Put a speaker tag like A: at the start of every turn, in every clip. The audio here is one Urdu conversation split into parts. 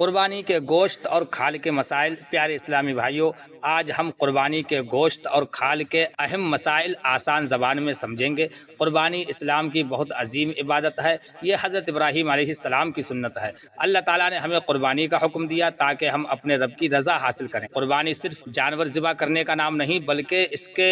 A: قربانی کے گوشت اور کھال کے مسائل۔ پیارے اسلامی بھائیوں، آج ہم قربانی کے گوشت اور کھال کے اہم مسائل آسان زبان میں سمجھیں گے۔ قربانی اسلام کی بہت عظیم عبادت ہے۔ یہ حضرت ابراہیم علیہ السلام کی سنت ہے۔ اللہ تعالیٰ نے ہمیں قربانی کا حکم دیا تاکہ ہم اپنے رب کی رضا حاصل کریں۔ قربانی صرف جانور ذبح کرنے کا نام نہیں بلکہ اس کے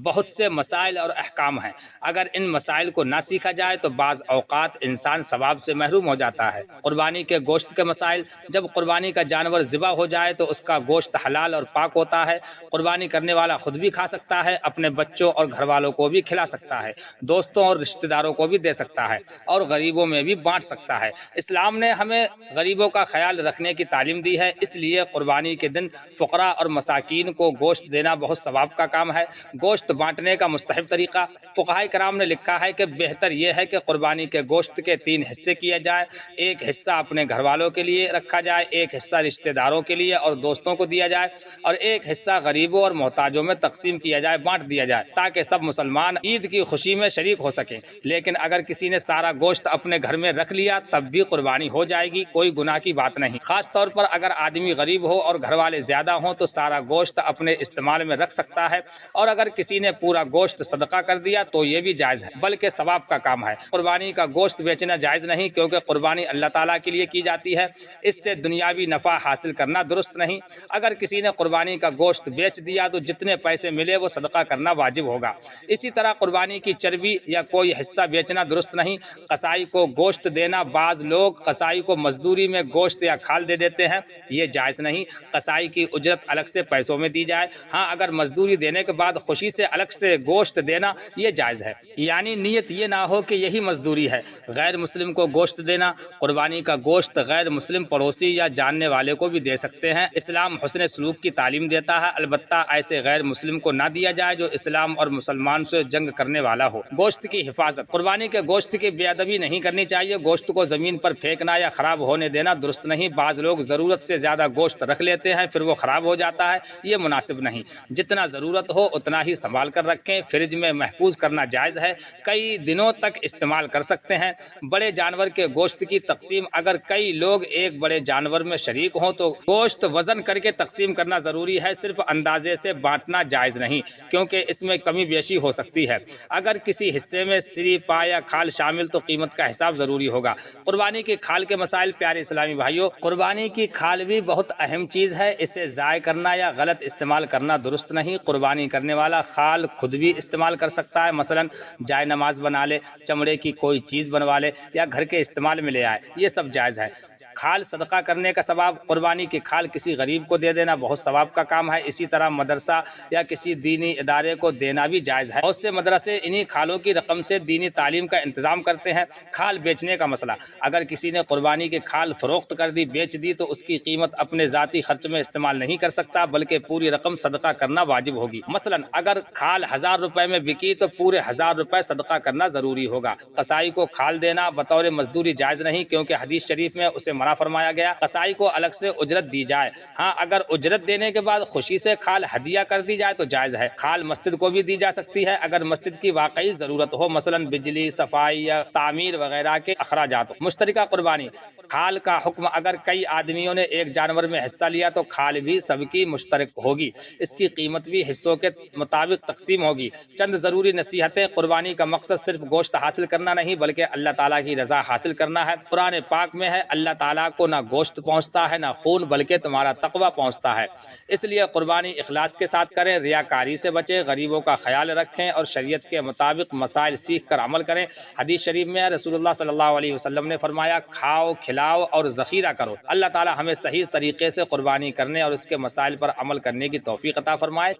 A: بہت سے مسائل اور احکام ہیں۔ اگر ان مسائل کو نہ سیکھا جائے تو بعض اوقات انسان ثواب سے محروم ہو جاتا ہے۔ قربانی کے گوشت کے مسائل۔ جب قربانی کا جانور ذبح ہو جائے تو اس کا گوشت حلال اور پاک ہوتا ہے۔ قربانی کرنے والا خود بھی کھا سکتا ہے، اپنے بچوں اور گھر والوں کو بھی کھلا سکتا ہے، دوستوں اور رشتہ داروں کو بھی دے سکتا ہے اور غریبوں میں بھی بانٹ سکتا ہے۔ اسلام نے ہمیں غریبوں کا خیال رکھنے کی تعلیم دی ہے، اس لیے قربانی کے دن فقراء اور مساکین کو گوشت دینا بہت ثواب کا کام ہے۔ گوشت بانٹنے کا مستحب طریقہ۔ فقہائے کرام نے لکھا ہے کہ بہتر یہ ہے کہ قربانی کے گوشت کے 3 حصے کیے جائے۔ ایک حصہ اپنے گھر والوں کے لیے رکھا جائے، ایک حصہ رشتہ داروں کے لیے اور دوستوں کو دیا جائے، اور ایک حصہ غریبوں اور محتاجوں میں تقسیم کیا جائے، بانٹ دیا جائے، تاکہ سب مسلمان عید کی خوشی میں شریک ہو سکیں۔ لیکن اگر کسی نے سارا گوشت اپنے گھر میں رکھ لیا تب بھی قربانی ہو جائے گی، کوئی گناہ کی بات نہیں۔ خاص طور پر اگر آدمی غریب ہو اور گھر والے زیادہ ہوں تو سارا گوشت اپنے استعمال میں رکھ سکتا ہے، اور اگر کسی نے پورا گوشت صدقہ کر دیا تو یہ بھی جائز ہے، بلکہ ثواب کا کام ہے۔ قربانی کا گوشت بیچنا جائز نہیں، کیونکہ قربانی اللہ تعالیٰ کے لیے کی جاتی ہے، اس سے دنیاوی نفع حاصل کرنا درست نہیں۔ اگر کسی نے قربانی کا گوشت بیچ دیا تو جتنے پیسے ملے وہ صدقہ کرنا واجب ہوگا۔ اسی طرح قربانی کی چربی یا کوئی حصہ بیچنا درست نہیں۔ قصائی کو گوشت دینا، بعض لوگ قصائی کو مزدوری میں گوشت یا کھال دے دیتے ہیں، یہ جائز نہیں۔ قصائی کی اجرت الگ سے پیسوں میں دی جائے۔ ہاں، اگر مزدوری دینے کے بعد خوشی سے الگ سے گوشت دینا یہ جائز ہے، یعنی نیت یہ نہ ہو کہ یہی مزدوری ہے۔ غیر مسلم کو گوشت دینا۔ قربانی کا گوشت غیر مسلم پڑوسی یا جاننے والے کو بھی دے سکتے ہیں۔ اسلام حسن سلوک کی تعلیم دیتا ہے، البتہ ایسے غیر مسلم کو نہ دیا جائے جو اسلام اور مسلمان سے جنگ کرنے والا ہو۔ گوشت کی حفاظت۔ قربانی کے گوشت کی بے ادبی نہیں کرنی چاہیے۔ گوشت کو زمین پر پھینکنا یا خراب ہونے دینا درست نہیں۔ بعض لوگ ضرورت سے زیادہ گوشت رکھ لیتے ہیں، پھر وہ خراب ہو جاتا ہے، یہ مناسب نہیں۔ جتنا ضرورت ہو اتنا ہی سنبھال کر رکھیں۔ فریج میں محفوظ کرنا جائز ہے، کئی دنوں تک استعمال کر سکتے ہیں۔ بڑے جانور کے گوشت کی تقسیم۔ اگر کئی لوگ ایک بڑے جانور میں شریک ہوں تو گوشت وزن کر کے تقسیم کرنا ضروری ہے، صرف اندازے سے بانٹنا جائز نہیں، کیونکہ اس میں کمی بیشی ہو سکتی ہے۔ اگر کسی حصے میں سری، پا یا کھال شامل تو قیمت کا حساب ضروری ہوگا۔ قربانی کی کھال کے مسائل۔ پیارے اسلامی بھائیوں، قربانی کی کھال بھی بہت اہم چیز ہے، اسے ضائع کرنا یا غلط استعمال کرنا درست نہیں۔ قربانی کرنے والا کھال خود بھی استعمال کر سکتا ہے، مثلا جائے نماز بنا لے، چمڑے کی کوئی چیز بنوا لے یا گھر کے استعمال میں لے آئے، یہ سب جائز ہے۔ کھال صدقہ کرنے کا ثواب۔ قربانی کی کھال کسی غریب کو دے دینا بہت ثواب کا کام ہے۔ اسی طرح مدرسہ یا کسی دینی ادارے کو دینا بھی جائز ہے۔ بہت سے مدرسے انہی کھالوں کی رقم سے دینی تعلیم کا انتظام کرتے ہیں۔ کھال بیچنے کا مسئلہ۔ اگر کسی نے قربانی کی کھال فروخت کر دی، بیچ دی، تو اس کی قیمت اپنے ذاتی خرچ میں استعمال نہیں کر سکتا، بلکہ پوری رقم صدقہ کرنا واجب ہوگی۔ مثلا اگر کھال 1000 روپے میں بکی تو پورے 1000 روپے صدقہ کرنا ضروری ہوگا۔ قصائی کو کھال دینا بطور مزدوری جائز نہیں، کیونکہ حدیث شریف میں اسے منع فرمایا گیا۔ قصائی کو الگ سے اجرت دی جائے۔ ہاں، اگر اجرت دینے کے بعد خوشی سے کھال ہدیہ کر دی جائے تو جائز ہے۔ کھال مسجد کو بھی دی جا سکتی ہے اگر مسجد کی واقعی ضرورت ہو، مثلا بجلی، صفائی یا تعمیر وغیرہ کے اخراجات ہو۔ مشترکہ قربانی۔ کھال کا حکم۔ اگر کئی آدمیوں نے ایک جانور میں حصہ لیا تو کھال بھی سب کی مشترک ہوگی، اس کی قیمت بھی حصوں کے مطابق تقسیم ہوگی۔ چند ضروری نصیحتیں۔ قربانی کا مقصد صرف گوشت حاصل کرنا نہیں بلکہ اللہ تعالیٰ کی رضا حاصل کرنا ہے۔ قرآن پاک میں ہے، اللہ تعالیٰ کو نہ گوشت پہنچتا ہے نہ خون، بلکہ تمہارا تقوی پہنچتا ہے۔ اس لیے قربانی اخلاص کے ساتھ کریں، ریاکاری سے بچیں، غریبوں کا خیال رکھیں اور شریعت کے مطابق مسائل سیکھ کر عمل کریں۔ حدیث شریف میں رسول اللہ صلی اللہ علیہ وسلم نے فرمایا، کھاؤ، کھلاؤ اور ذخیرہ کرو۔ اللہ تعالیٰ ہمیں صحیح طریقے سے قربانی کرنے اور اس کے مسائل پر عمل کرنے کی توفیق عطا فرمائے۔